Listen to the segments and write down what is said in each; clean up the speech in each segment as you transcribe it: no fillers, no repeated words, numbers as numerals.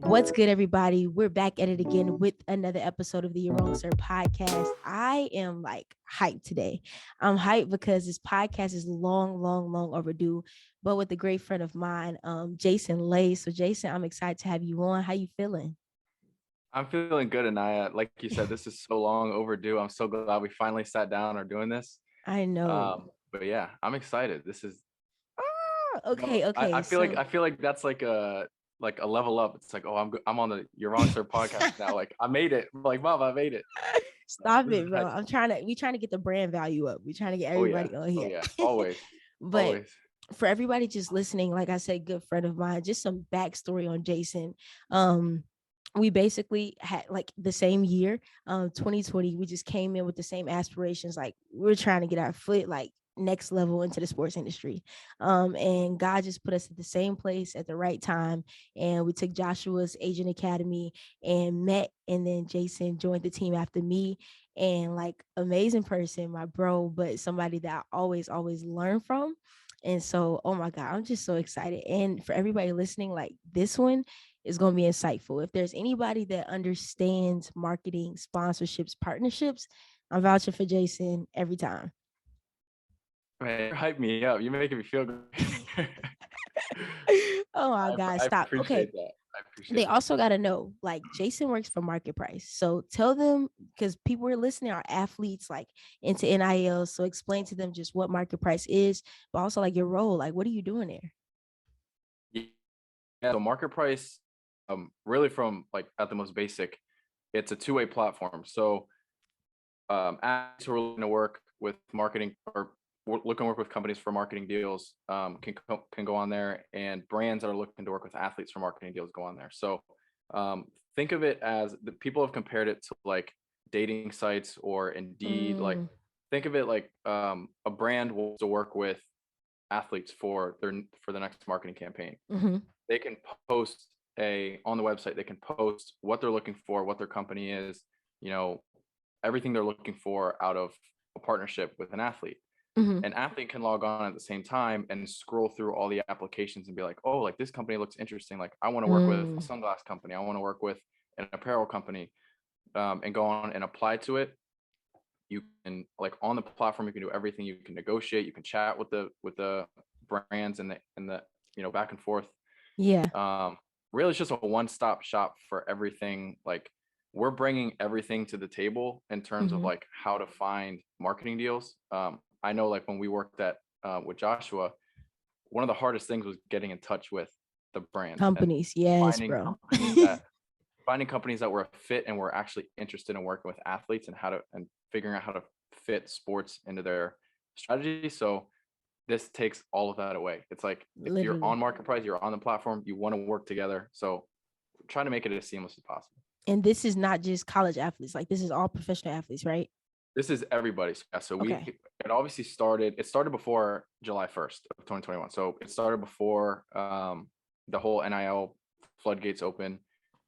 What's good, everybody? We're back at it again with another episode of the Your Wrong Sir podcast. I am hyped today. I'm hyped because this podcast is long overdue, but with a great friend of mine, Jason Lay. So Jason, I'm excited to have you on. How you feeling? I'm feeling good, Anaya. Like you said, this is so long overdue. I'm so glad we finally sat down and are doing this. I know. But yeah, I'm excited. This is Okay. I feel like that's like a level up. It's like, oh, I'm on the You're Wrong Sir podcast now. Like I made it. I'm like, Mom, I made it. Stop it, bro. We trying to get the brand value up. We trying to get everybody on here. Oh yeah, always. But always. For everybody just listening, like I said, good friend of mine, just some backstory on Jason. We basically had like the same year, 2020. We just came in with the same aspirations. Like we're trying to get our foot like next level into the sports industry. And God just put us at the same place at the right time. And we took Joshua's Agent Academy and met. And then Jason joined the team after me. And like amazing person, my bro, but somebody that I always learn from. And so, oh my God, I'm just so excited. And for everybody listening, like this one is going to be insightful. If there's anybody that understands marketing, sponsorships, partnerships, I'm vouching for Jason every time. Man, you hype me up. You're making me feel good. Oh my God, stop. I appreciate that. They also got to know, like Jason works for Market Price. So tell them, because people are listening are athletes like into NIL. So explain to them just what Market Price is, but also like your role. Like, what are you doing there? Yeah, so Market Price, really from like at the most basic, it's a two-way platform. So athletes who are looking to work with marketing or looking to work with companies for marketing deals can go on there, and brands that are looking to work with athletes for marketing deals go on there. So think of it as the people have compared it to like dating sites or Indeed. Like think of it like a brand wants to work with athletes for the next marketing campaign. They can post on the website, they can post what they're looking for, what their company is, everything they're looking for out of a partnership with an athlete. An athlete can log on at the same time and scroll through all the applications and be like, oh, like this company looks interesting. Like I want to work with a sunglass company. I want to work with an apparel company, and go on and apply to it. You can like on the platform, you can do everything. You can negotiate, you can chat with the brands and the back and forth. Yeah. Really it's just a one-stop shop for everything. Like we're bringing everything to the table in terms of like how to find marketing deals. I know like when we worked with Joshua, one of the hardest things was getting in touch with the brands. Companies, yes, bro. Finding companies that were a fit and were actually interested in working with athletes and figuring out how to fit sports into their strategy. So this takes all of that away. It's like if you're on Market Price, you're on the platform, you want to work together. So try to make it as seamless as possible. And this is not just college athletes. Like this is all professional athletes, right? This is everybody. So it obviously started before July 1st of 2021. So it started before the whole NIL floodgates open,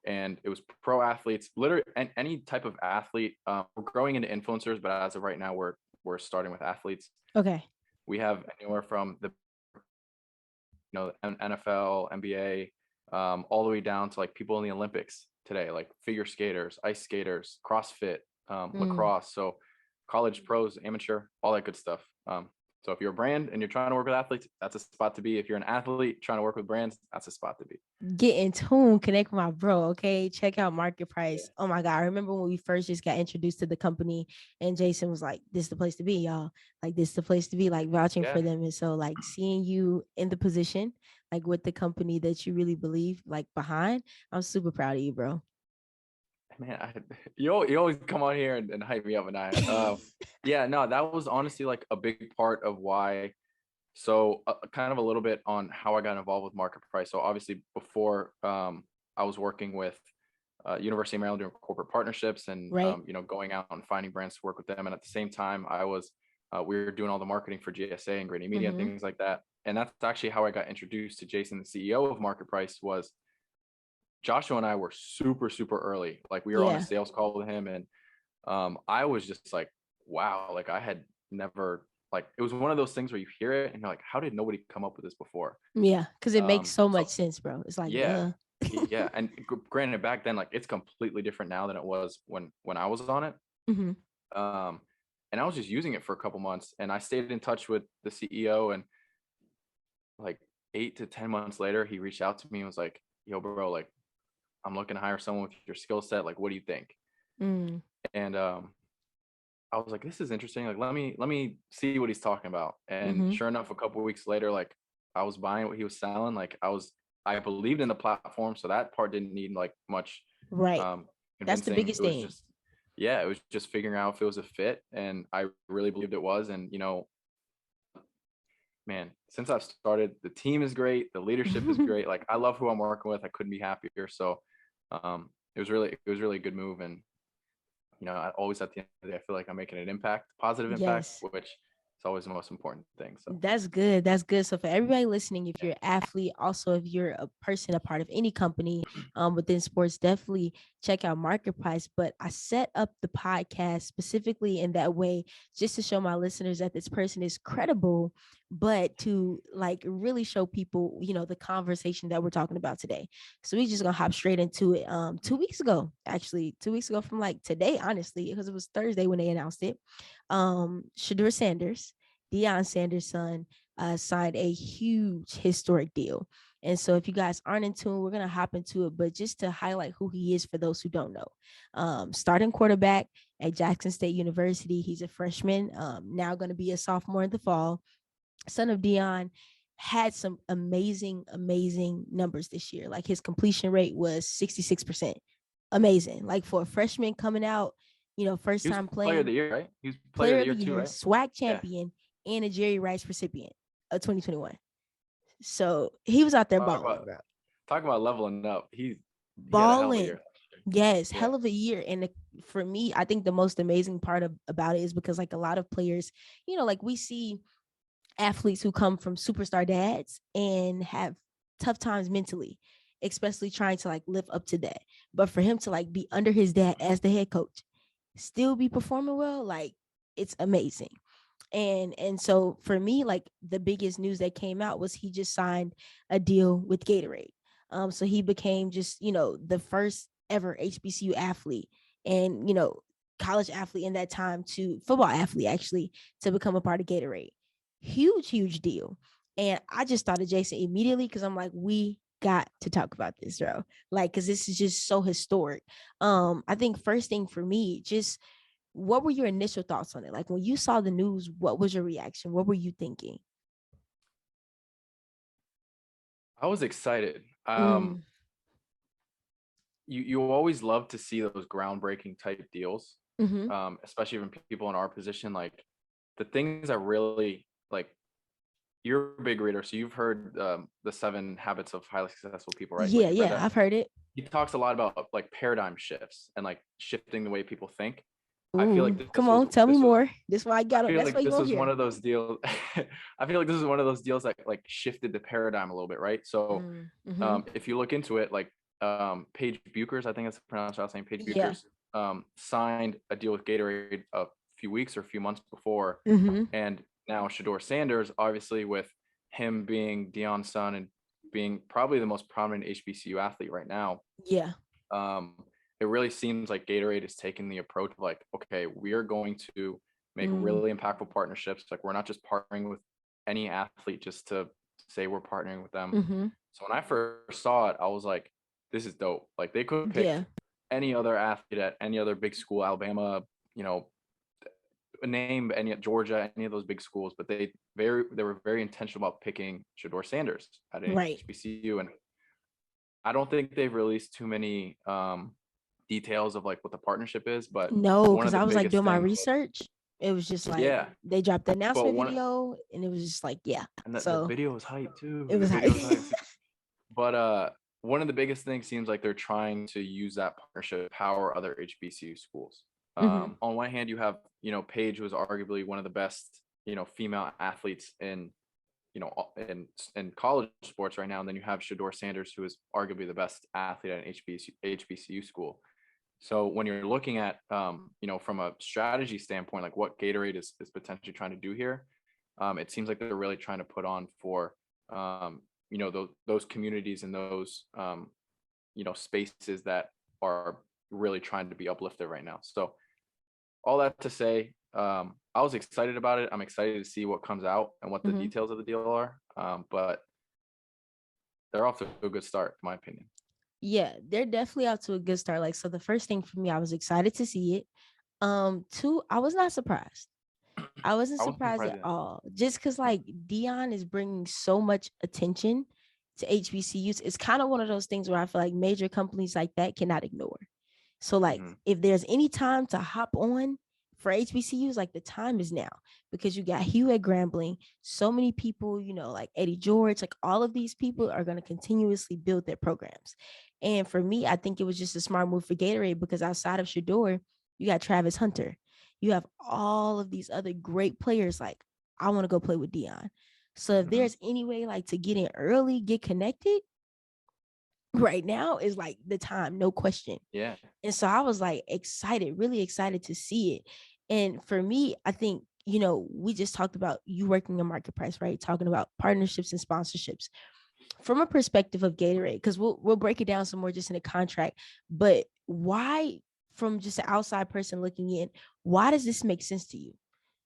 and it was pro athletes, literally any type of athlete. We're growing into influencers, but as of right now, we're starting with athletes. Okay. We have anywhere from the NFL, NBA, all the way down to like people in the Olympics today, like figure skaters, ice skaters, CrossFit, lacrosse. So college, pros, amateur, all that good stuff. So if you're a brand and you're trying to work with athletes, that's a spot to be. If you're an athlete trying to work with brands, that's a spot to be. Get in tune, connect with my bro. Okay. Check out Market Price. Yeah. Oh my God. I remember when we first just got introduced to the company and Jason was like, this is the place to be, y'all. Like this is the place to be, like vouching for them. And so like seeing you in the position, like with the company that you really believe like behind, I'm super proud of you, bro. Man, you always come on here and hype me up, and that was honestly like a big part of why. So kind of a little bit on how I got involved with Market Price. So obviously before I was working with University of Maryland doing corporate partnerships and going out and finding brands to work with them, and at the same time we were doing all the marketing for GSA and Grady Media and things like that. And that's actually how I got introduced to Jason, the CEO of Market Price. Was Joshua and I were super, super early. Like we were on a sales call with him, and I was just like, wow, like I had never, like, it was one of those things where you hear it and you're like, how did nobody come up with this before? Yeah, because it makes so much sense, bro. It's like, Yeah, and granted, back then, like, it's completely different now than it was when I was on it. Hmm. Um, and I was just using it for a couple months, and I stayed in touch with the CEO, and like 8 to 10 months later, he reached out to me and was like, "Yo, bro, like, I'm looking to hire someone with your skill set. Like, what do you think?" Mm. And I was like, "This is interesting. Like, let me see what he's talking about." And Hmm. sure enough, a couple of weeks later, like, I was buying what he was selling. Like, I believed in the platform, so that part didn't need like much Right. um, That's the convincing. biggest It was thing. just, yeah, it was just figuring out if it was a fit, and I really believed it was. And man, since I've started, the team is great, the leadership is great. Like, I love who I'm working with. I couldn't be happier. So it was really a good move. And I always, at the end of the day, I feel like I'm making an impact, positive impact, Yes. which is always the most important thing. So That's good. That's good. So for everybody listening, if yeah. you're an athlete, also if you're a person, a part of any company within sports, definitely check out Market Price. But I set up the podcast specifically in that way, just to show my listeners that this person is credible, but to like really show people, the conversation that we're talking about today. So we just gonna hop straight into it. 2 weeks ago, actually, 2 weeks ago from like today, honestly, because it was Thursday when they announced it. Shedeur Sanders, Deion Sanders' son, signed a huge historic deal. And so, if you guys aren't in tune, we're gonna hop into it. But just to highlight who he is for those who don't know, starting quarterback at Jackson State University. He's a freshman, now going to be a sophomore in the fall. Son of Deion, had some amazing, amazing numbers this year. Like his completion rate was 66%. Amazing. Like for a freshman coming out, first He was time player of playing, the year, right? He was player of player the of the year too, year, right? SWAC Yeah. champion, and a Jerry Rice recipient of 2021. So he was out there Talk balling, about bro. talk about leveling up. He had a hell of a Balling. year last Yes, year. hell of a year. And for me, I think the most amazing part about it is because like a lot of players, like we see athletes who come from superstar dads and have tough times mentally, especially trying to like live up to that. But for him to like be under his dad as the head coach, still be performing well, like it's amazing. And so for me, like the biggest news that came out was he just signed a deal with Gatorade. So he became just, the first ever HBCU athlete and, college athlete in that time, to football athlete actually, to become a part of Gatorade. Huge, huge deal. And I just thought of Jason immediately because I'm like, we got to talk about this, bro. Like, because this is just so historic. I think first thing for me, just what were your initial thoughts on it? Like when you saw the news, what was your reaction? What were you thinking? I was excited. Mm, You always love to see those groundbreaking type deals, mm-hmm. especially from people in our position. Like, the things that really, like, you're a big reader, so you've heard the 7 Habits of Highly Successful People, right? Like, Yeah, you've read yeah, that. I've heard it. He talks a lot about like paradigm shifts and like shifting the way people think. I feel like Ooh, come on, tell me this was more. This why I I got it. feel That's why like you this on was one here. of those deals. I feel like this is one of those deals that like shifted the paradigm a little bit, right? So Mm-hmm. if you look into it, like, Paige Buchers, I think that's the pronounced last name, Paige Yeah. Buchers, signed a deal with Gatorade a few weeks or a few months before. Mm-hmm. And now Shedeur Sanders, obviously, with him being Deion's son and being probably the most prominent HBCU athlete right now, Yeah. um, it really seems like Gatorade is taking the approach of like, okay, we are going to make Mm, really impactful partnerships. Like, we're not just partnering with any athlete just to say we're partnering with them. mm-hmm. So when I first saw it, I was like, this is dope. Like, they could have Yeah. picked any other athlete at any other big school, Alabama, name any at Georgia, any of those big schools, but they were very intentional about picking Shedeur Sanders at an Right. HBCU. And I don't think they've released too many details of like what the partnership is, but No, one of because the I was like biggest doing my things was, research. It was just like yeah, they dropped the but announcement one video, and it was just like, yeah. and the So video was hype too. it The was video like, was hype. But one of the biggest things seems like they're trying to use that partnership to power other HBCU schools. mm-hmm. On one hand, you have, Paige, who is arguably one of the best, female athletes in college sports right now, and then you have Shedeur Sanders, who is arguably the best athlete at an HBCU school. So when you're looking at, from a strategy standpoint, like what Gatorade is potentially trying to do here, it seems like they're really trying to put on for, those communities and those spaces that are really trying to be uplifted right now. So all that to say, I was excited about it. I'm excited to see what comes out and what the details of the deal are. But they're off to a good start, in my opinion. Yeah, they're definitely out to a good start. Like, so the first thing for me, I was excited to see it. Two, I was not surprised. I wasn't surprised at all. Just because like Dion is bringing so much attention to HBCUs. It's kind of one of those things where I feel like major companies like that cannot ignore. So like if there's any time to hop on for HBCUs, like the time is now, because you got Hugh at Grambling, so many people, like Eddie George, like all of these people are going to continuously build their programs. And for me, I think it was just a smart move for Gatorade, because outside of SHEDEUR, you got Travis Hunter. You have all of these other great players. Like, I want to go play with Dion. So if there's any way like to get in early, get connected, right now is like the time, no question. Yeah. And so I was like excited, really excited to see it. And for me, I think, we just talked about you working in market price, right? Talking about partnerships and sponsorships from a perspective of Gatorade, because we'll break it down some more just in a contract. But why, from just an outside person looking in, why does this make sense to you?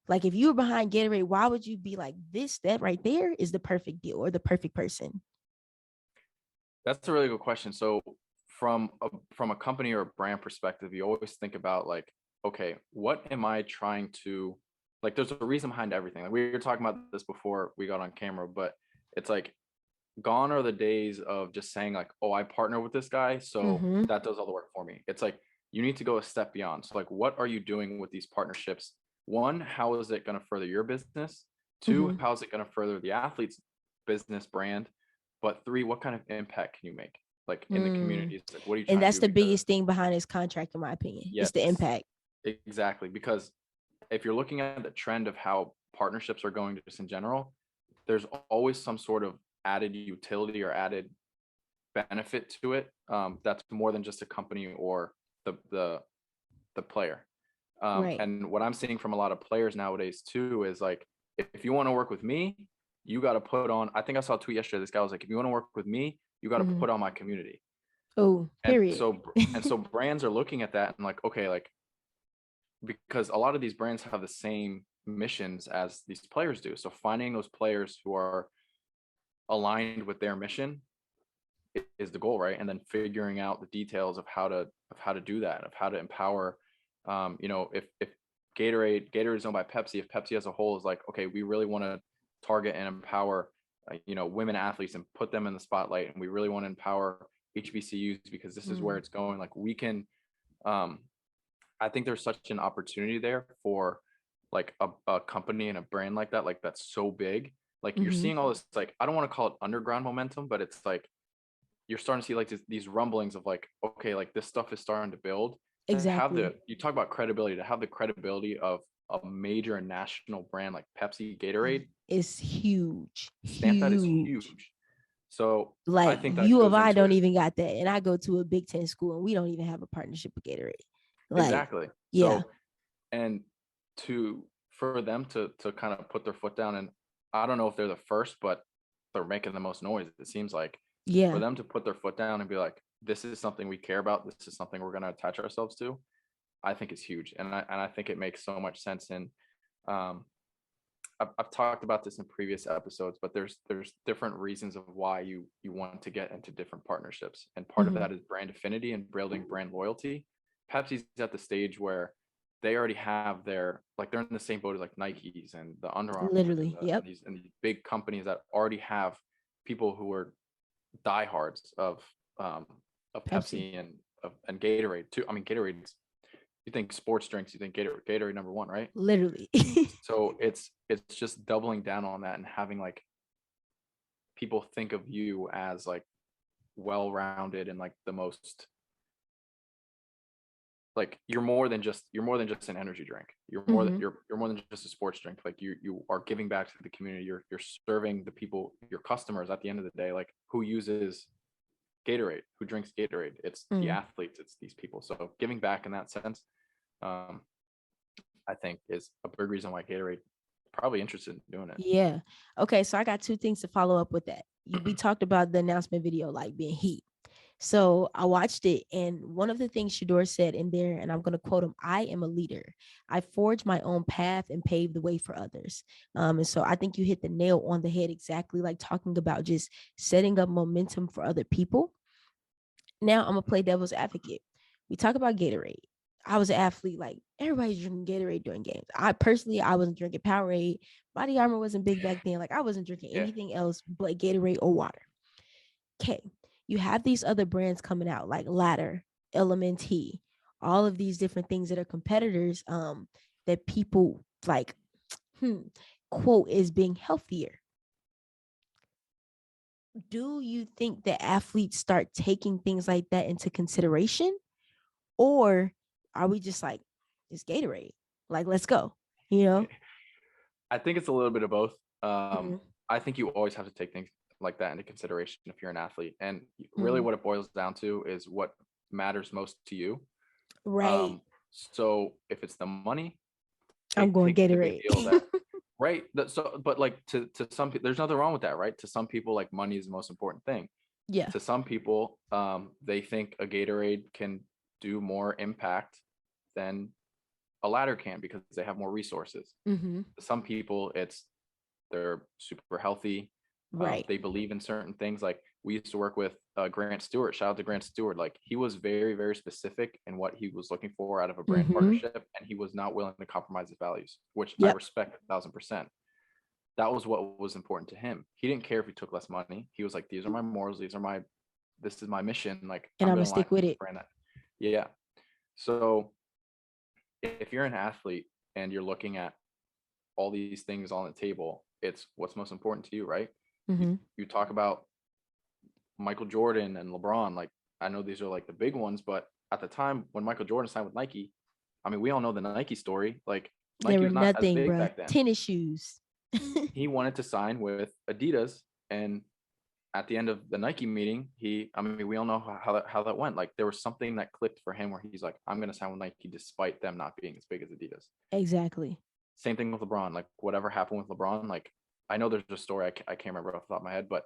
Like, if you were behind Gatorade, why would you be like, that right there is the perfect deal or the perfect person? That's a really good question. So from a company or a brand perspective, you always think about like, okay, what am I trying to, like, there's a reason behind everything. Like, we were talking about this before we got on camera, but it's like, gone are the days of just saying like, oh, I partner with this guy, so that does all the work for me. It's like, you need to go a step beyond. So like, what are you doing with these partnerships? One, how is it going to further your business? Two, how is it going to further the athlete's business brand? But three, what kind of impact can you make, like, in the communities? Like, what are you trying And to that's do? the biggest thing behind his contract, in my opinion. Yes, it's the impact. Exactly. Because if you're looking at the trend of how partnerships are going just in general, there's always some sort of added utility or added benefit to it, that's more than just a company or the player. Right. And what I'm seeing from a lot of players nowadays too is like, if you want to work with me, you got to put on, I think I saw a tweet yesterday, this guy was like, if you want to work with me, you got to put on my community. Oh, period. And so brands are looking at that and like, okay, like, because a lot of these brands have the same missions as these players do. So finding those players who are aligned with their mission is the goal, right? And then figuring out the details of how to do that, of how to empower. If Gatorade is owned by Pepsi, if Pepsi as a whole is like, okay, we really want to target and empower, women athletes and put them in the spotlight, and we really want to empower HBCUs because this is where it's going. Like, we can, I think there's such an opportunity there for like a company and a brand like that, like that's so big. Like, you're seeing all this, like, I don't want to call it underground momentum, but it's like you're starting to see like these rumblings of like, okay, like this stuff is starting to build. Exactly. You talk about credibility, to have the credibility of a major national brand like Pepsi, Gatorade, is huge. stamp that is huge. So like, I think that U of goes I into don't it. even got that, and I go to a Big Ten school, and we don't even have a partnership with Gatorade. Like, exactly. Yeah. So, and for them to kind of put their foot down, and I don't know if they're the first, but they're making the most noise, it seems like. Yeah. For them to put their foot down and be like, this is something we care about, this is something we're going to attach ourselves to, I think is huge. And I think it makes so much sense. And I've talked about this in previous episodes, but there's different reasons of why you want to get into different partnerships. And part of that is brand affinity and building brand loyalty. Pepsi's at the stage where they already have their, like, they're in the same boat as like Nike's and the Under Armour, literally, and these big companies that already have people who are diehards of Pepsi and Gatorade too. I mean, Gatorade's, you think sports drinks, you think Gatorade number one, right? Literally. So it's just doubling down on that and having like people think of you as like well-rounded and like the most, like, you're more than just an energy drink. You're more than you're more than just a sports drink. Like, you are giving back to the community. You're serving the people, your customers at the end of the day, like, who uses Gatorade, who drinks Gatorade. It's the athletes, it's these people. So giving back in that sense, I think is a big reason why Gatorade probably interested in doing it. Yeah. Okay, so I got two things to follow up with that. We talked about the announcement video like being heat. So I watched it, and one of the things SHEDEUR said in there, and I'm going to quote him: "I am a leader. I forge my own path and pave the way for others." And so I think you hit the nail on the head, exactly like talking about just setting up momentum for other people. Now I'm gonna play devil's advocate. We talk about Gatorade. I was an athlete, like everybody's drinking Gatorade during games. I wasn't drinking Powerade. Body Armor wasn't big back then. Like I wasn't drinking Yeah. anything else but Gatorade or water. Okay, you have these other brands coming out like Ladder, LMNT, all of these different things that are competitors that people like quote is being healthier. Do you think that athletes start taking things like that into consideration, or are we just like, it's Gatorade, like let's go, you know? I think it's a little bit of both. Mm-hmm. I think you always have to take things like that into consideration if you're an athlete. And really Mm-hmm. what it boils down to is what matters most to you. Right. So if it's the money, I'm going take the big Gatorade. deal that, right. But like to some people, there's nothing wrong with that, right? To some people, like money is the most important thing. Yeah. To some people, they think a Gatorade can do more impact than a ladder can because they have more resources. Mm-hmm. To some people, it's they're super healthy. Right. They believe in certain things. Like we used to work with Grant Stewart. Shout out to Grant Stewart. Like he was very, very specific in what he was looking for out of a brand Mm-hmm. partnership, and he was not willing to compromise his values, which I Yep. respect 1,000%. That was what was important to him. He didn't care if he took less money. He was like, these are my morals. This is my mission. Like And I'm I'm going gonna to align stick with with this it. brand. Yeah. So if you're an athlete and you're looking at all these things on the table, it's what's most important to you, right? You, Mm-hmm. you talk about Michael Jordan and LeBron. Like I know these are like the big ones, but at the time when Michael Jordan signed with Nike, I mean, we all know the Nike story. Like They Nike were was not as nothing, big bruh. back then. Tennis shoes. He wanted to sign with Adidas, and at the end of the Nike meeting, I mean, we all know how that went. Like there was something that clicked for him where he's like, I'm going to sign with Nike despite them not being as big as Adidas. Exactly. Same thing with LeBron. Like whatever happened with LeBron, like I know there's a story I can't remember off the top of my head, but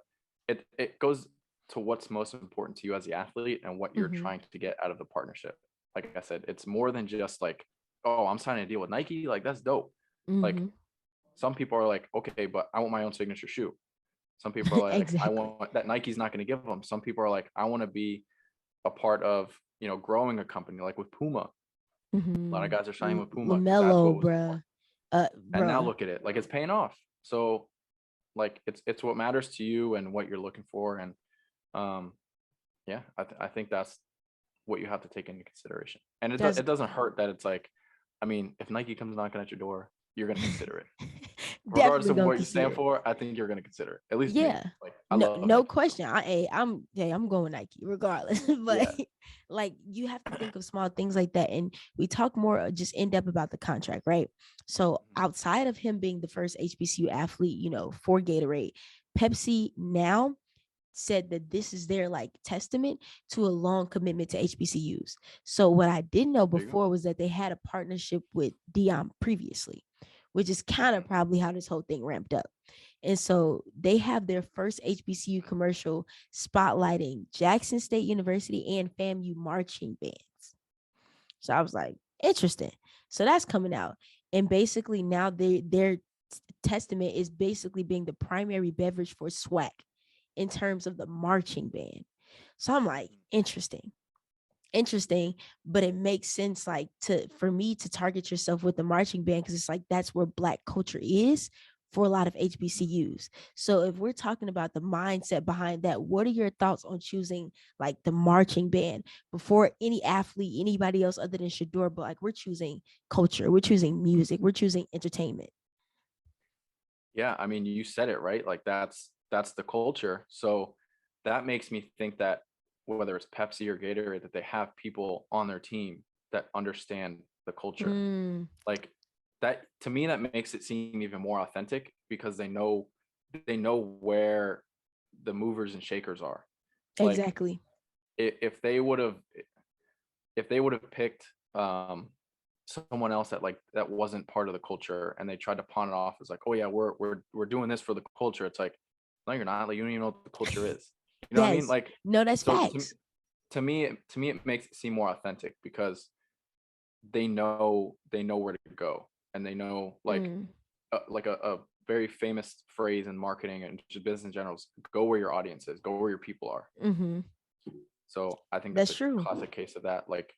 it goes to what's most important to you as the athlete and what you're Mm-hmm. trying to get out of the partnership. Like I said, it's more than just like, oh, I'm signing a deal with Nike. Like that's dope. Like Mm-hmm. some people are like, okay, but I want my own signature shoe. Some people are like, I Exactly. want that Nike's not going to give them. Some people are like, I want to be a part of, growing a company like with Puma. A lot Mm-hmm. of guys are signing with Puma because that's LaMelo, what was important. bruh. And now Bruh. look at it, like it's paying off. So like it's what matters to you and what you're looking for. And um, yeah, I think that's what you have to take into consideration. And That's it doesn't hurt that it's like, I mean, if Nike comes knocking at your door, you're going to consider it. Regardless definitely of gonna what you consider stand it. for, I think you're going to consider it. At least me. Yeah. Like I No, love no Nike. So question. I'm going Nike regardless. But yeah. like you have to think of small things like that. And we talk more just in depth about the contract, right? So outside of him being the first HBCU athlete, for Gatorade, Pepsi now said that this is their like testament to a long commitment to HBCUs. So what I didn't know There you go. before was that they had a partnership with Dion previously, which is kind of probably how this whole thing ramped up. And so they have their first HBCU commercial spotlighting Jackson State University and FAMU marching bands. So I was like, interesting. So that's coming out. And basically now their testament is basically being the primary beverage for SWAC in terms of the marching band. So I'm like, interesting, but it makes sense like for me to target yourself with the marching band because it's like that's where Black culture is for a lot of HBCUs. So if we're talking about the mindset behind that, what are your thoughts on choosing like the marching band before any athlete, anybody else other than SHEDEUR? But like we're choosing culture, we're choosing music, we're choosing entertainment. Yeah, I mean, you said it right. Like that's the culture. So that makes me think that whether it's Pepsi or Gatorade, that they have people on their team that understand the culture. Mm, Like that to me, that makes it seem even more authentic because they know where the movers and shakers are. Like exactly. if they would have picked someone else that wasn't part of the culture and they tried to pawn it off as like, oh yeah, we're doing this for the culture. It's like, no, you're not. Like you don't even know what the culture is. You know what I mean? Yes. Like No, that's so facts. to me it makes it seem more authentic because they know where to go, and they know Mm, like a very famous phrase in marketing and just business in general is go where your audience is, go where your people are. mm-hmm. So I think that's That's a true. classic case of that. Like,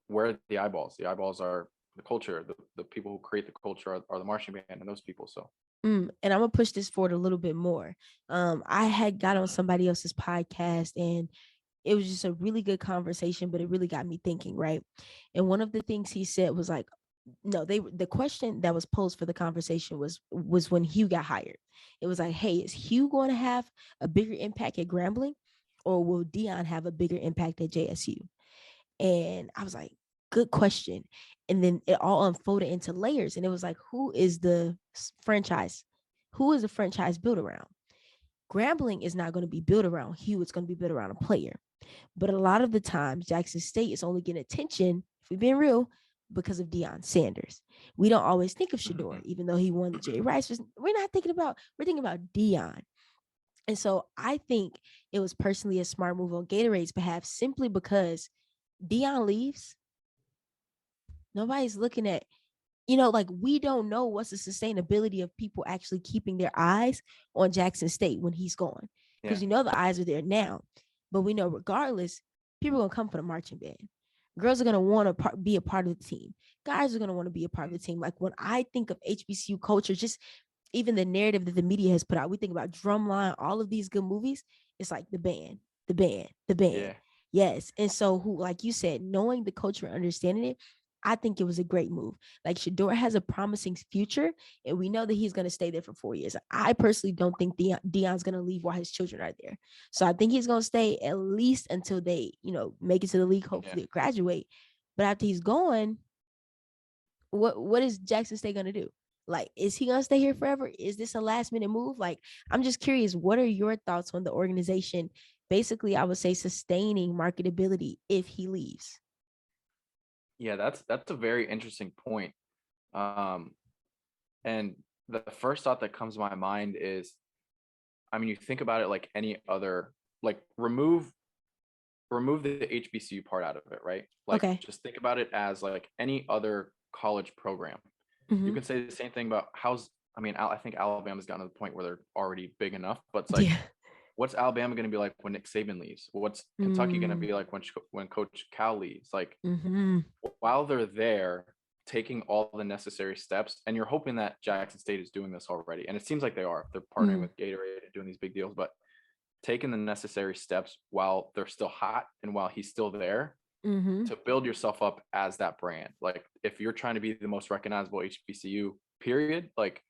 where are the eyeballs? The eyeballs are the culture. The people who create the culture are the marching band and those people. So And I'm gonna push this forward a little bit more. I had got on somebody else's podcast, and it was just a really good conversation, but it really got me thinking, right? And one of the things he said was like, no, the question that was posed for the conversation was when Hugh got hired. It was like, hey, is Hugh going to have a bigger impact at Grambling, or will Dion have a bigger impact at JSU? And I was like, good question. And then it all unfolded into layers. And it was like, who is the franchise? Who is the franchise built around? Grambling is not going to be built around Hugh. It's going to be built around a player. But a lot of the times, Jackson State is only getting attention, if we've been real, because of Deion Sanders. We don't always think of SHEDEUR, even though he won the Jerry Rice. We're thinking about Deion. And so I think it was personally a smart move on Gatorade's behalf, simply because Deion leaves. Nobody's looking at, like, we don't know what's the sustainability of people actually keeping their eyes on Jackson State when he's gone. yeah, Because the eyes are there now. But we know regardless, people are going to come for the marching band. Girls are going to want to be a part of the team. Guys are going to want to be a part of the team. Like, when I think of HBCU culture, just even the narrative that the media has put out, we think about Drumline, all of these good movies. It's like the band, the band, the band. yeah, Yes. And so, who, like you said, knowing the culture and understanding it, I think it was a great move. Like, SHEDEUR has a promising future, and we know that he's going to stay there for 4 years. I personally don't think Deion's going to leave while his children are there. So I think he's going to stay at least until they, make it to the league, yeah. hopefully graduate. But after he's gone, what is Jackson State going to do? Like, is he going to stay here forever? Is this a last minute move? Like, I'm just curious, what are your thoughts on the organization? Basically, I would say sustaining marketability if he leaves. Yeah, that's a very interesting point. Um, and the first thought that comes to my mind is, I mean, you think about it like any other, like remove the HBCU part out of it, right? Like, Okay. just think about it as like any other college program. You Mm-hmm. can say the same thing about I mean, I think Alabama's gotten to the point where they're already big enough, but it's like, Yeah. what's Alabama going to be like when Nick Saban leaves? What's Kentucky going to Mm, be like when Coach Cal leaves? Like, mm-hmm. while they're there, taking all the necessary steps, and you're hoping that Jackson State is doing this already, and it seems like they are. They're partnering Mm, with Gatorade and doing these big deals, but taking the necessary steps while they're still hot and while he's still there mm-hmm. to build yourself up as that brand. Like, if you're trying to be the most recognizable HBCU, period, like,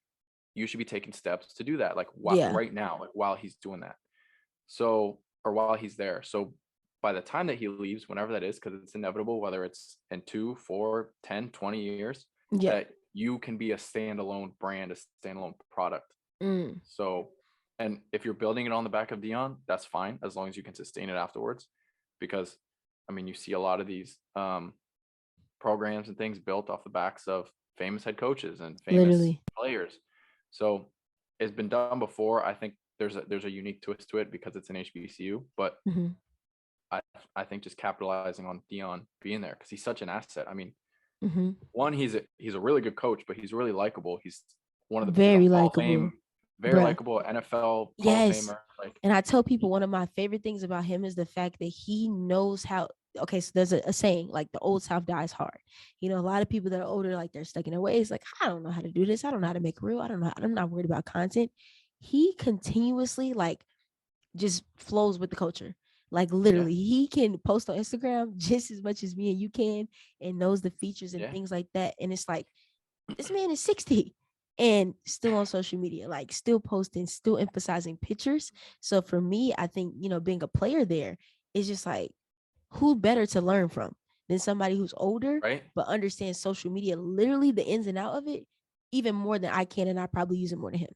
you should be taking steps to do that, like, Yeah. right now, like, while he's doing that. So, or while he's there. So by the time that he leaves, whenever that is, because it's inevitable, whether it's in 2, 4, 10, 20 years, Yeah. that you can be a standalone brand, a standalone product. Mm, So, and if you're building it on the back of Dion, that's fine, as long as you can sustain it afterwards. Because, I mean, you see a lot of these programs and things built off the backs of famous head coaches and famous literally. players. So it's been done before. I think there's a unique twist to it because it's an HBCU, but Mm-hmm. I I think just capitalizing on Dion being there because he's such an asset. I mean, Mm-hmm. one, he's a really good coach, but he's really likable. He's a Very Hall of likable, Fame, very bruh. likable NFL Hall of Yes. Famer. Like, And I tell people one of my favorite things about him is the fact that he knows how. Okay, so there's a saying, like, the old South dies hard. A lot of people that are older, like, they're stuck in their ways. Like, I don't know how to do this. I don't know how to make a reel. I don't know. I'm not worried about content. He continuously, like, just flows with the culture. Like, yeah, literally, he can post on Instagram just as much as me and you can, and knows the features and yeah, things like that. And it's like, this man is 60 and still on social media, like, still posting, still emphasizing pictures. So for me, I think, being a player there is just like, who better to learn from than somebody who's older right. but understands social media, literally the ins and out of it, even more than I can, and I probably use it more than him.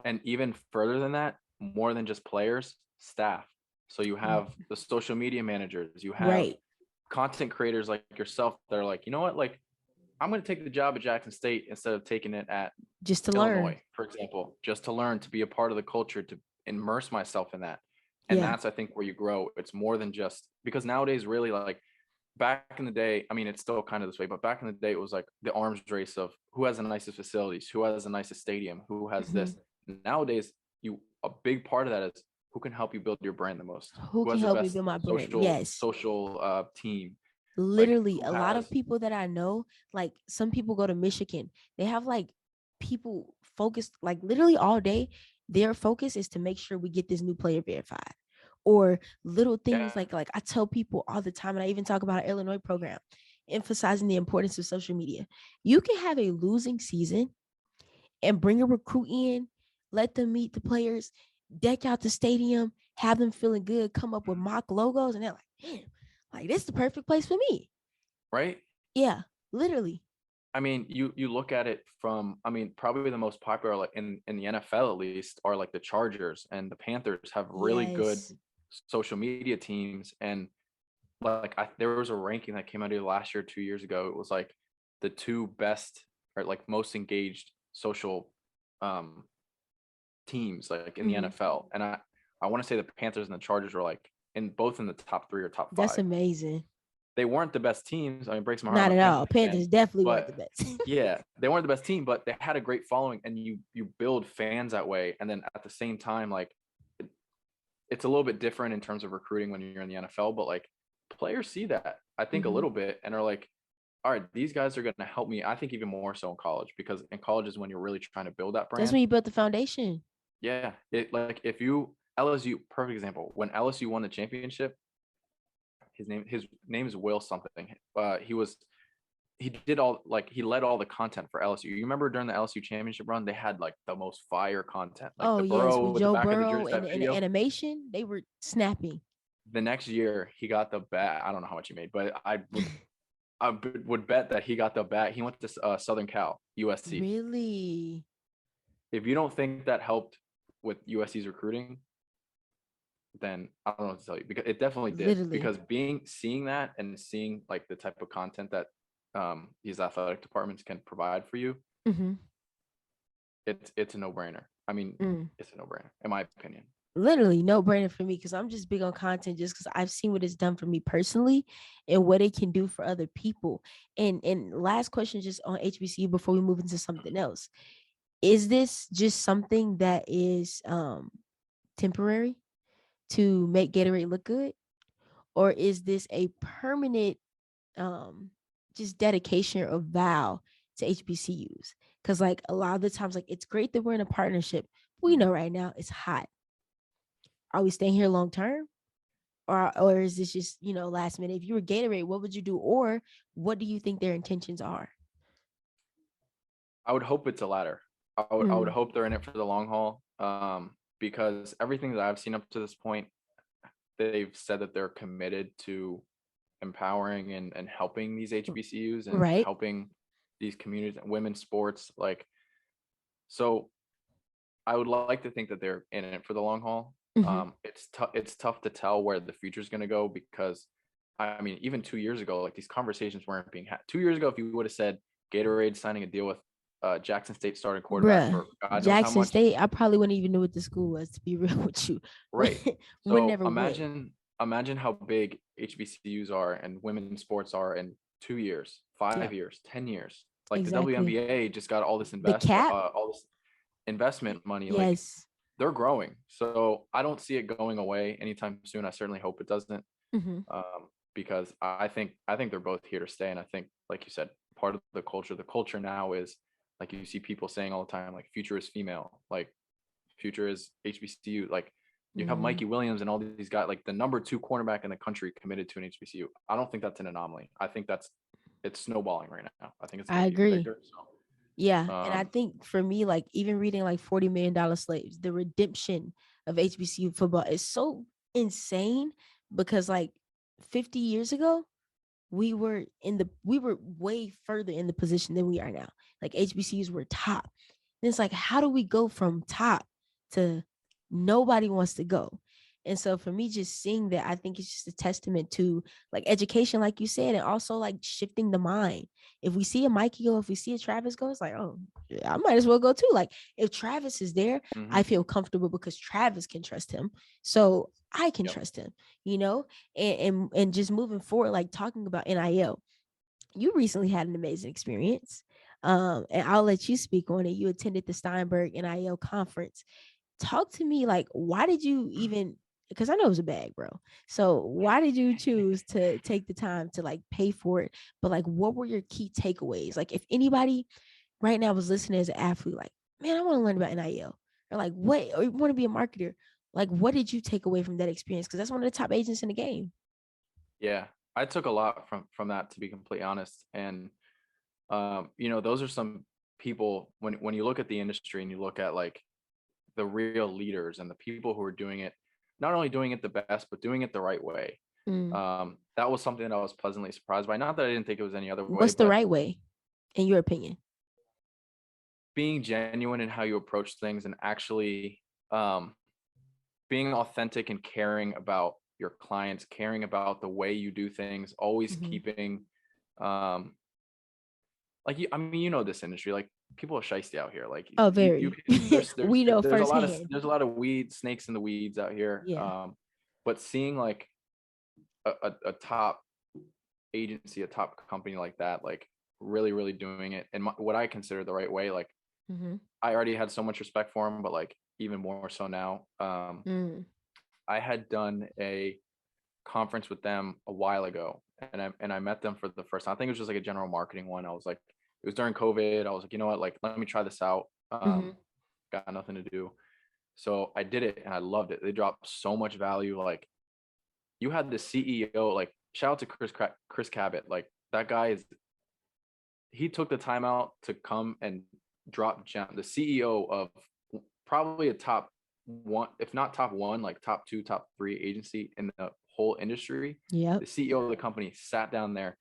And even further than that, more than just players, staff. So you have the social media managers, you have Right. content creators like yourself that are like, you know what, like, I'm going to take the job at Jackson State instead of taking it at Just to learn. Illinois, for example, just to learn, to be a part of the culture, to immerse myself in that. And Yeah. that's, I think, where you grow. It's more than just, because nowadays, really, like back in the day, I mean, it's still kind of this way, but back in the day, it was like the arms race of who has the nicest facilities, who has the nicest stadium, who has Mhm. this. Nowadays, a big part of that is who can help you build your brand the most, Who who can has the help me best build my brand? social Yes. team, like Literally, who a lot of has, people that I know, like some people go to Michigan, they have like people focused like literally all day. Their focus is to make sure we get this new player verified, or little things yeah, like I tell people all the time, and I even talk about our Illinois program, emphasizing the importance of social media. You can have a losing season and bring a recruit in, let them meet the players, deck out the stadium, have them feeling good, come up with mock logos, and they're like, damn, like this is the perfect place for me. right? Yeah, literally. I mean, you look at it from, I mean, probably the most popular, like in the NFL at least, are like the Chargers and the Panthers have really good Yes. social media teams. And like there was a ranking that came out either last year or 2 years ago. It was like the two best or like most engaged social um teams like in the Mm-hmm. NFL. And I want to say the Panthers and the Chargers were like in both in the top 3 or top That's 5. amazing. They weren't the best teams. I mean, it breaks my heart. I'm Not a at Panther all. fan, Panthers definitely weren't the but best. yeah, they weren't the best team, but they had a great following, and you build fans that way. And then at the same time, like it's a little bit different in terms of recruiting when you're in the NFL, but like players see that, I think, a Mm-hmm. little bit and are like, all right, these guys are going to help me. I think even more so in college, because in college is when you're really trying to build that That's when brand. you built the foundation. Yeah, it like if you LSU, perfect example. When LSU won the championship, his name is Will something. He led all the content for LSU. You remember during the LSU championship run, they had like the most fire content, like Oh the yes, Burrow with with the Joe back of the Burrow jersey, and, that and the video. animation, they were snapping. The next year, he got the bat. I don't know how much he made, but I would bet that he got the bat. He went to Southern Cal, USC. Really? If you don't think that helped with USC's recruiting, then I don't know what to tell you, because it definitely did. Literally. Because seeing that and seeing like the type of content that these athletic departments can provide for you, Mm-hmm. it's a no brainer. I mean, Mm. it's a no brainer in my opinion. Literally no brainer for me because I'm just big on content just because I've seen what it's done for me personally and what it can do for other people. And last question just on HBCU before we move into something else. Is this just something that is temporary to make Gatorade look good? Or is this a permanent um just dedication or vow to HBCUs? Because like a lot of the times, like it's great that we're in a partnership. We know right now it's hot. Are we staying here long term? Or is this just, last minute? If you were Gatorade, what would you do? Or what do you think their intentions are? I would hope it's a ladder. I would Mm, hope they're in it for the long haul. Because everything that I've seen up to this point, they've said that they're committed to empowering and helping these HBCUs and right. helping these communities and women's sports. Like, so I would like to think that they're in it for the long haul. Hmm. It's tough to tell where the future is going to go, because I mean, even 2 years ago, like these conversations weren't being had. 2 years ago, if you would have said Gatorade signing a deal with Jackson State starting quarterback Bruh. for God knows how Jackson much, State, I probably wouldn't even know what the school was, to be real with you. right? Would So never went. imagine how big HBCUs are and women's sports are in 2 years, Yep, 5 years, 10 years. Like the exactly. WNBA just got The cap, all this investment money. Like yes. they're growing. So I don't see it going away anytime soon. I certainly hope it doesn't, Hmm. because I think they're both here to stay. And I think, like you said, part of the culture now is like you see people saying all the time, like future is female, like future is HBCU. Like you have Mm, Mikey Williams and all these guys, like the number 2 cornerback in the country committed to an HBCU. I don't think that's an anomaly. I think it's snowballing right now. I think it's I getting even agree. bigger. Yeah. So, And I think for me, like even reading like $40 million slaves, the redemption of HBCU football is so insane because like 50 years ago, we were way further in the position than we are now. Like HBCUs were top. And it's like, how do we go from top to nobody wants to go? And so for me, just seeing that, I think it's just a testament to like education, like you said, and also like shifting the mind. If we see a Mikey go, if we see a Travis go, it's like, oh, I might as well go too. Like if Travis is there, Mm-hmm. I feel comfortable because Travis can trust him. So I can Yep. trust him, you know? And just moving forward, like talking about NIL, you recently had an amazing experience. And I'll let you speak on it. You attended the Steinberg NIL conference. Talk to me, like, why did you even, because I know it was a bag, bro. So why did you choose to take the time to like pay for it? But like, what were your key takeaways? Like, if anybody right now was listening as an athlete, like, man, I want to learn about NIL, or like, what, or you want to be a marketer, like, what did you take away from that experience? Because that's one of the top agents in the game. Yeah, I took a lot from that, to be completely honest. And those are some people, when you look at the industry and you look at like the real leaders and the people who are doing it, not only doing it the best, but doing it the right way. Mm. That was something that I was pleasantly surprised by. Not that I didn't think it was any other way, What's the but right way, in your opinion? being genuine in how you approach things and actually um, being authentic and caring about your clients, caring about the way you do things, always Mm-hmm. keeping um, this industry, like people are shiesty out here. Like Oh, you very. can, We know firsthand. there's a lot of snakes in the weeds out here. Yeah. But seeing like a top agency, a top company like that, like really, really doing it and what I consider the right way, like Mm-hmm. I already had so much respect for him, but like even more so now. Mm. I had done a conference with them a while ago, and I met them for the first time. I think it was just like a general marketing one. I was like, it was during COVID. I was like, you know what, like let me try this out. Mm-hmm. Got nothing to do, so I did it and I loved it. They dropped so much value. Like you had the CEO, like shout out to Chris Cabot. Like that guy he took the time out to come and drop the CEO of probably a top one, if not top one, like top two, top three agency in the whole industry. Yep. The CEO of the company sat down there,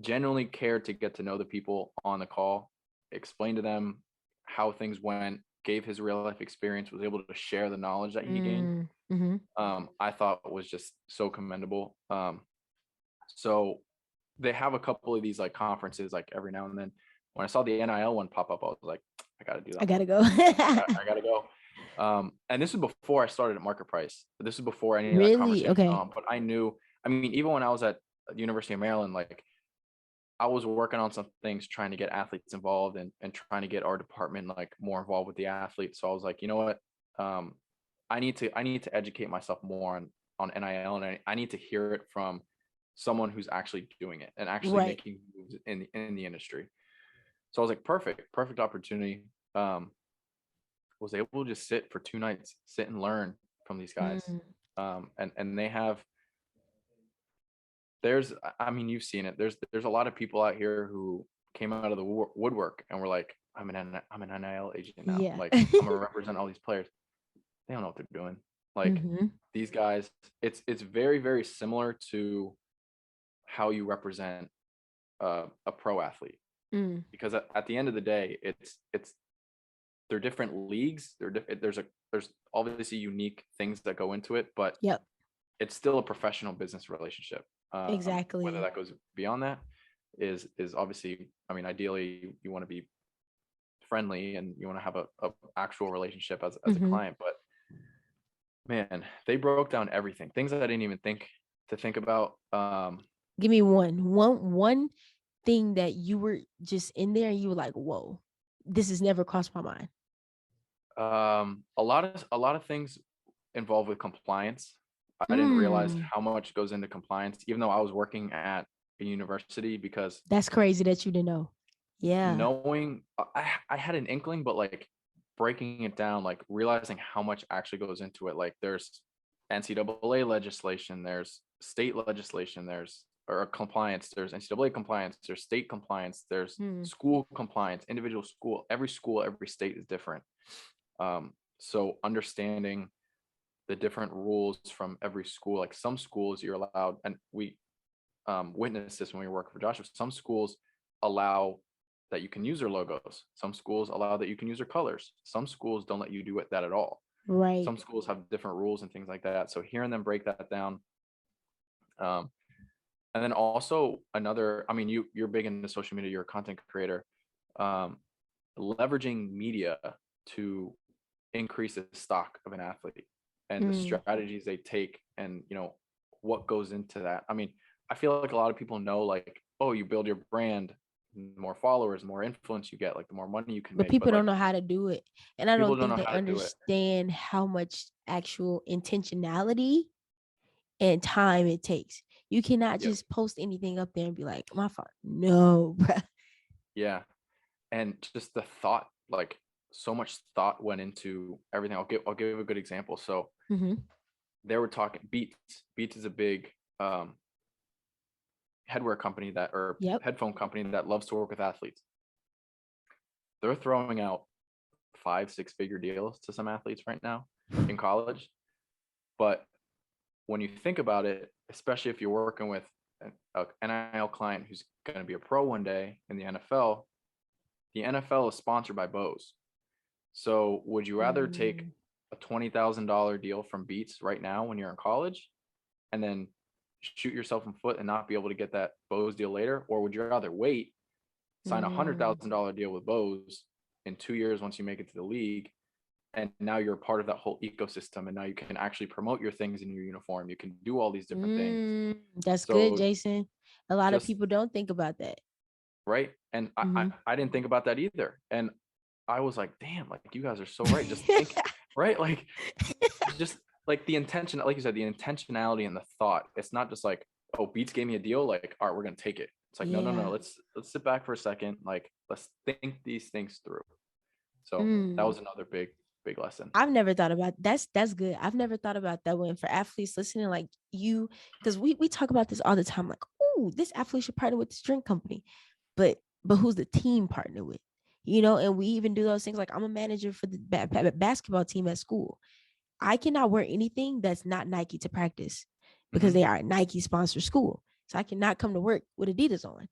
genuinely cared to get to know the people on the call, explained to them how things went, gave his real life experience, was able to share the knowledge that he gained. Mm-hmm. I thought was just so commendable. So they have a couple of these like conferences like every now and then. When I saw the NIL one pop up, I was like, I got to do I that one. gotta go. I got to go. And this is before I started at Market Price. This is before any of that Really? conversation. Okay. But I knew, I mean, even when I was at the University of Maryland, like I was working on some things trying to get athletes involved and trying to get our department like more involved with the athletes. So I was like, you know what? I need to educate myself more on NIL, and I need to hear it from someone who's actually doing it and actually Right. making moves in the industry. So I was like, perfect opportunity. Was able to just sit for 2 nights, sit and learn from these guys. Mm. And they have, I mean, you've seen it. There's a lot of people out here who came out of the woodwork and were like, I'm an NIL agent now. Yeah. Like I'm gonna represent all these players. They don't know what they're doing. Like Mm-hmm. these guys, it's very, very similar to how you represent a pro athlete, Mm. because at the end of the day, it's they're different leagues. There's obviously unique things that go into it, but Yep. it's still a professional business relationship. Whether Exactly. that goes beyond that is obviously, I mean, ideally you want to be friendly and you want to have a actual relationship as a Mm-hmm. client, but man, they broke down everything, things that I didn't even think about. Give me one thing that you were just in there and you were like, whoa, this has never crossed my mind. A lot of things involved with compliance. I didn't realize Mm. how much goes into compliance, even though I was working at a university, because That's crazy that you didn't know. Yeah. knowing I had an inkling, but like breaking it down, like realizing how much actually goes into it. Like there's NCAA legislation, there's state legislation, there's or compliance, there's NCAA compliance, there's state compliance, there's Mm. school compliance, individual school, every state is different. So understanding the different rules from every school, like some schools you're allowed, and we witnessed this when we worked for Joshua. Some schools allow that you can use their logos. Some schools allow that you can use their colors. Some schools don't let you do that at all. Right. Some schools have different rules and things like that. So hearing them break that down. Um, and then also another, I mean, you're big into social media, you're a content creator. Um, Leveraging media to increase the stock of an athlete and the Mm. strategies they take, and what goes into that. I mean, I feel like a lot of people know, like, oh, you build your brand, the more followers, more influence you get, like the more money you can But make. But people don't like, know how to do it. And I people don't don't think know they how to do it. understand how much actual intentionality and time it takes. You cannot Yep. just post anything up there and be like, my fault. No, bruh. Yeah. And just the thought, like, so much thought went into everything. I'll give a good example. So Mm-hmm. they were talking Beats. Beats is a big headwear company that, or Yep. headphone company that loves to work with athletes. They're throwing out 5-6 figure deals to some athletes right now in college. But when you think about it, especially if you're working with an NIL client who's going to be a pro one day in the NFL is sponsored by Bose. So would you rather take Mm. a $20,000 deal from Beats right now when you're in college and then shoot yourself in the foot and not be able to get that Bose deal later? Or would you rather wait, sign a Mm. $100,000 deal with Bose in 2 years once you make it to the league, and now you're a part of that whole ecosystem, and now you can actually promote your things in your uniform, you can do all these different things. That's good, So Jason. A lot of just people don't think about that. right, and I, I Mm-hmm. I didn't think about that either, and I was like, damn, like you guys are so right. Just think, right, like just like the intention, like you said, the intentionality and the thought. It's not just like, oh, Beats gave me a deal, like, all right, we're gonna take it. It's like, no, no, no, Yeah. let's sit back for a second, like let's think these things through. So that Mm. was another big lesson. I've never thought about that's good. I've never thought about that one for athletes listening, like you, because we talk about this all the time, like, oh, this athlete should partner with this drink company, but who's the team partner with? And we even do those things like I'm a manager for the basketball team at school. I cannot wear anything that's not Nike to practice because Hmm. they are a Nike sponsored school. So I cannot come to work with Adidas on.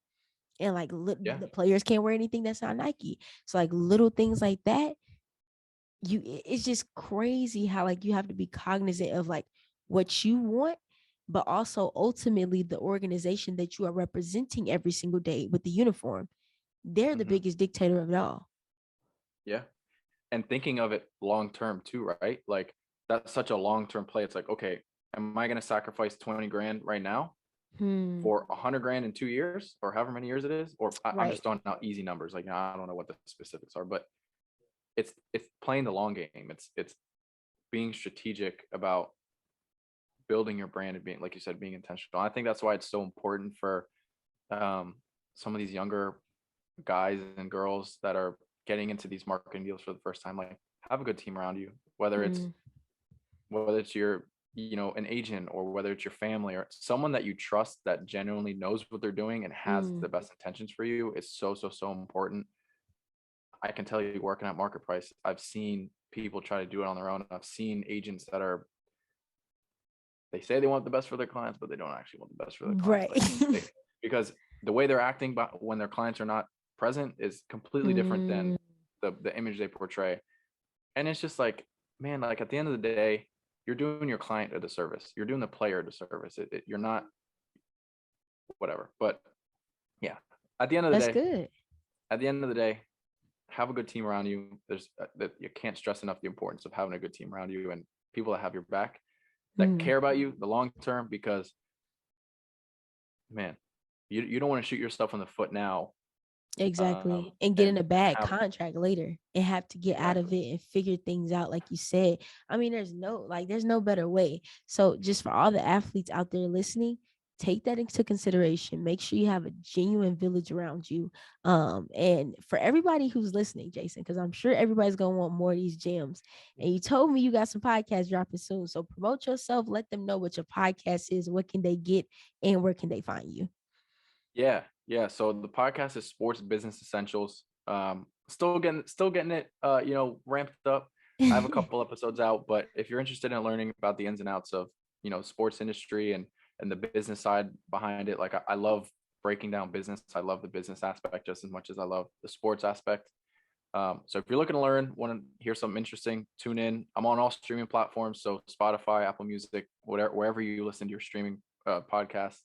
And like Yeah. the players can't wear anything that's not Nike. So like little things like that, it's just crazy how like you have to be cognizant of like what you want, but also ultimately the organization that you are representing every single day with the uniform. They're the Hmm. biggest dictator of it all. Yeah. And thinking of it long term too, right? Like that's such a long term play. It's like, okay, am I going to sacrifice 20 grand right now Hmm. for 100 grand in 2 years, or however many years it is? Or I'm Right. just throwing out easy numbers. Like, I don't know what the specifics are, but it's playing the long game. It's being strategic about building your brand and being, like you said, being intentional. I think that's why it's so important for um, some of these younger guys and girls that are getting into these marketing deals for the first time. Like, have a good team around you, Mm. whether it's your an agent, or whether it's your family or someone that you trust that genuinely knows what they're doing and has Mm. the best intentions for you, is so important. I can tell you, working at Market Price, I've seen people try to do it on their own. I've seen agents that are, they say they want the best for their clients, but they don't actually want the best for their clients. Right. Like because the way they're acting when their clients are not present is completely different than Mm. the image they portray. And it's just like, man, like at the end of the day, you're doing your client a disservice. You're doing the player a disservice. You're not, whatever. But yeah, at the end of the That's day, good. at the end of the day, have a good team around you. There's that you can't stress enough the importance of having a good team around you and people that have your back, that Mm. care about you the long term. Because man, you don't want to shoot yourself in the foot now, Exactly. And get in and a bad have contract later and have to get out of exactly. it and figure things out, like you said. I mean, there's no better way. So just for all the athletes out there listening, take that into consideration. Make sure you have a genuine village around you. And for everybody who's listening, Jason, because I'm sure everybody's gonna want more of these gems. And you told me you got some podcasts dropping soon. So promote yourself, let them know what your podcast is, what can they get, and where can they find you. Yeah. So the podcast is Sports Business Essentials. Still getting it ramped up. I have a couple episodes out, but if you're interested in learning about the ins and outs of sports industry and the business side behind it, like I love breaking down business. I love the business aspect just as much as I love the sports aspect. So if you're looking to learn, want to hear something interesting, tune in. I'm on all streaming platforms, so Spotify, Apple Music, whatever, wherever you listen to your streaming podcast.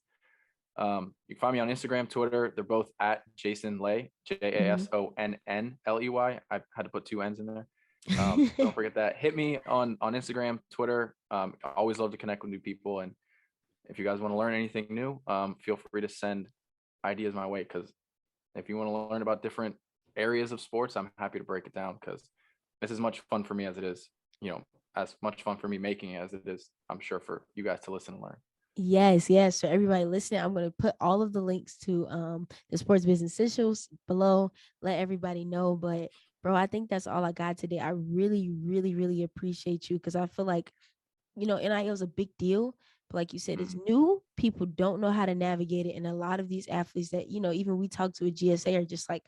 You can find me on Instagram, Twitter. They're both at Jason Ley, JASONNLEY. I had to put 2 N's in there. Don't forget that. Hit me on Instagram, Twitter. I always love to connect with new people. And if you guys want to learn anything new, feel free to send ideas my way. Because if you want to learn about different areas of sports, I'm happy to break it down, because it's as much fun for me as it is, as much fun for me making it as it is, I'm sure, for you guys to listen and learn. Yes. So everybody listening, I'm going to put all of the links to the Sports Business Essentials below. Let everybody know. But bro, I think that's all I got today. I really, really, really appreciate you, because I feel like, NIL is a big deal. But like you said, it's new. People don't know how to navigate it. And a lot of these athletes that, even we talk to a GSA are just like,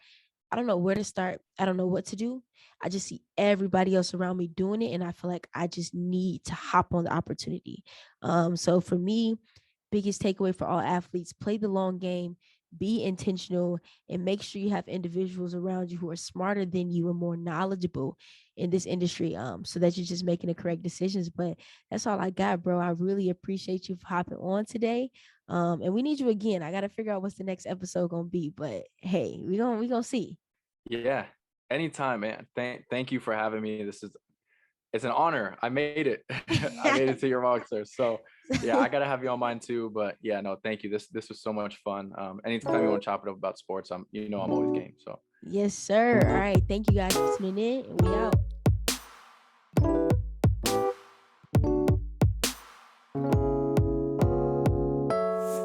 I don't know where to start. I don't know what to do. I just see everybody else around me doing it. And I feel like I just need to hop on the opportunity. So for me, biggest takeaway for all athletes: play the long game, be intentional, and make sure you have individuals around you who are smarter than you and more knowledgeable in this industry, so that you're just making the correct decisions. But that's all I got, bro. I really appreciate you for hopping on today. And we need you again. I got to figure out what's the next episode gonna be, but hey, we gonna see. Yeah, anytime, man. Thank you for having me. It's an honor. I made it. I made it to your boxer. So yeah, I gotta have you on mine too. But yeah, no, thank you. This was so much fun. Anytime you want to chop it up about sports, I'm always game. So Yes, sir. All right. Thank you guys for tuning in, and we out.